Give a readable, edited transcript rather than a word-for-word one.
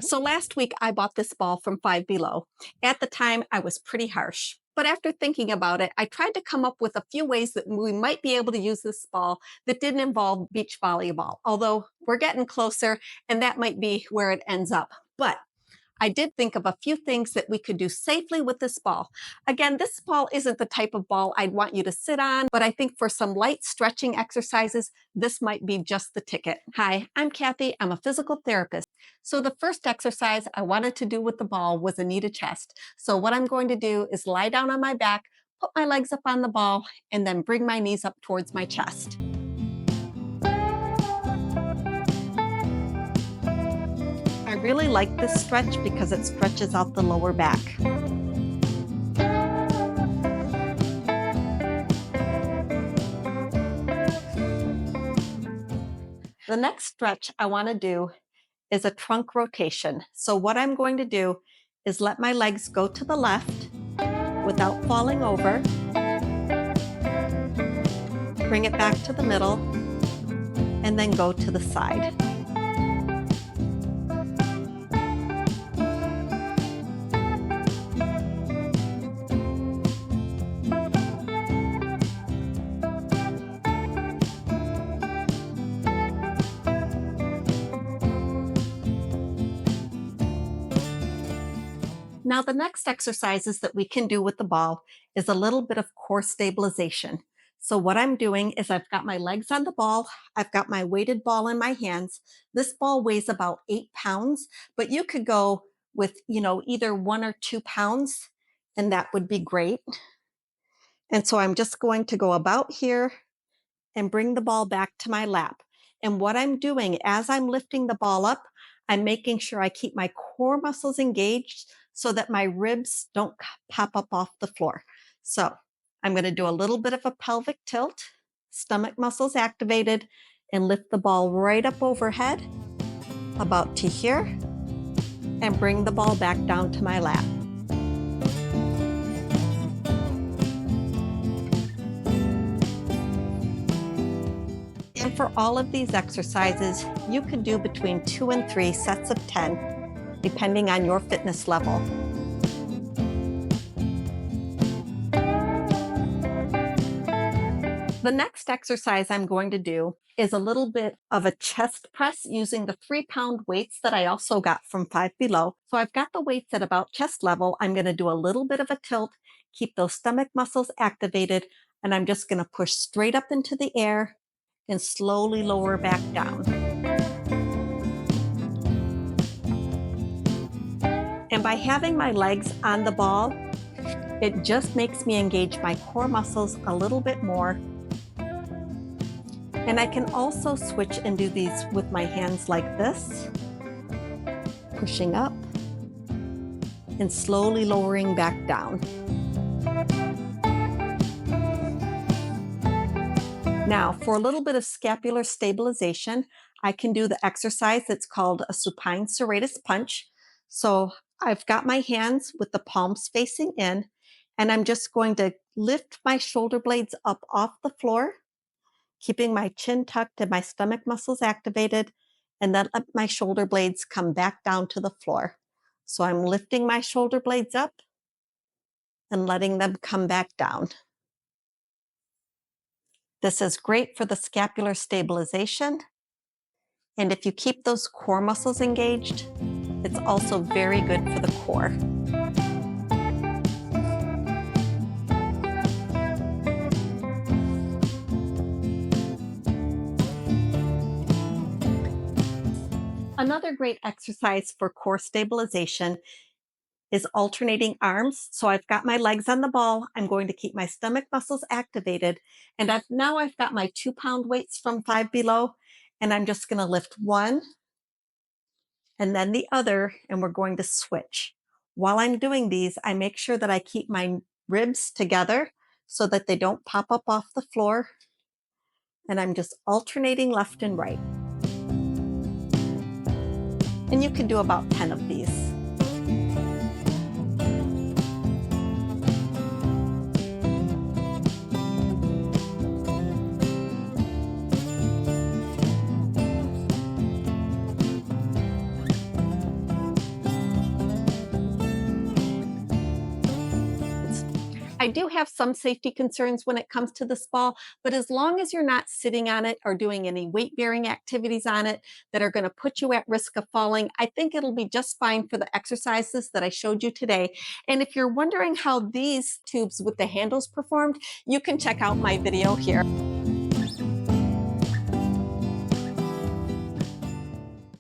So last week I bought this ball from Five Below. At the time, I was pretty harsh. But after thinking about it, I tried to come up with a few ways that we might be able to use this ball that didn't involve beach volleyball. Although we're getting closer, and that might be where it ends up. But I did think of a few things that we could do safely with this ball. Again, this ball isn't the type of ball I'd want you to sit on, but I think for some light stretching exercises, this might be just the ticket. Hi, I'm Kathy. I'm a physical therapist. So the first exercise I wanted to do with the ball was a knee to chest. So what I'm going to do is lie down on my back, put my legs up on the ball, and then bring my knees up towards my chest. I really like this stretch because it stretches out the lower back. The next stretch I want to do is a trunk rotation. So what I'm going to do is let my legs go to the left without falling over. Bring it back to the middle and then go to the side. Now the next exercises that we can do with the ball is a little bit of core stabilization. So what I'm doing is I've got my legs on the ball, I've got my weighted ball in my hands. This ball weighs about 8 pounds, but you could go with, either 1 or 2 pounds, and that would be great. And so I'm just going to go about here and bring the ball back to my lap. And what I'm doing as I'm lifting the ball up, I'm making sure I keep my core muscles engaged so that my ribs don't pop up off the floor. So I'm going to do a little bit of a pelvic tilt, stomach muscles activated, and lift the ball right up overhead, about to here, and bring the ball back down to my lap. And for all of these exercises, you could do between 2 and 3 sets of 10, depending on your fitness level. The next exercise I'm going to do is a little bit of a chest press using the 3-pound weights that I also got from Five Below. So I've got the weights at about chest level. I'm going to do a little bit of a tilt, keep those stomach muscles activated, and I'm just going to push straight up into the air and slowly lower back down. And by having my legs on the ball, it just makes me engage my core muscles a little bit more. And I can also switch and do these with my hands like this, pushing up and slowly lowering back down. Now, for a little bit of scapular stabilization, I can do the exercise that's called a supine serratus punch. So I've got my hands with the palms facing in, and I'm just going to lift my shoulder blades up off the floor, keeping my chin tucked and my stomach muscles activated, and then let my shoulder blades come back down to the floor. So I'm lifting my shoulder blades up and letting them come back down. This is great for the scapular stabilization. And if you keep those core muscles engaged, it's also very good for the core. Another great exercise for core stabilization is alternating arms. So I've got my legs on the ball. I'm going to keep my stomach muscles activated. And now I've got my 2-pound weights from Five Below. And I'm just going to lift one and then the other, and we're going to switch. While I'm doing these, I make sure that I keep my ribs together so that they don't pop up off the floor. And I'm just alternating left and right. And you can do about 10 of these. I do have some safety concerns when it comes to this ball, but as long as you're not sitting on it or doing any weight bearing activities on it that are going to put you at risk of falling, I think it'll be just fine for the exercises that I showed you today. And if you're wondering how these tubes with the handles performed, you can check out my video here.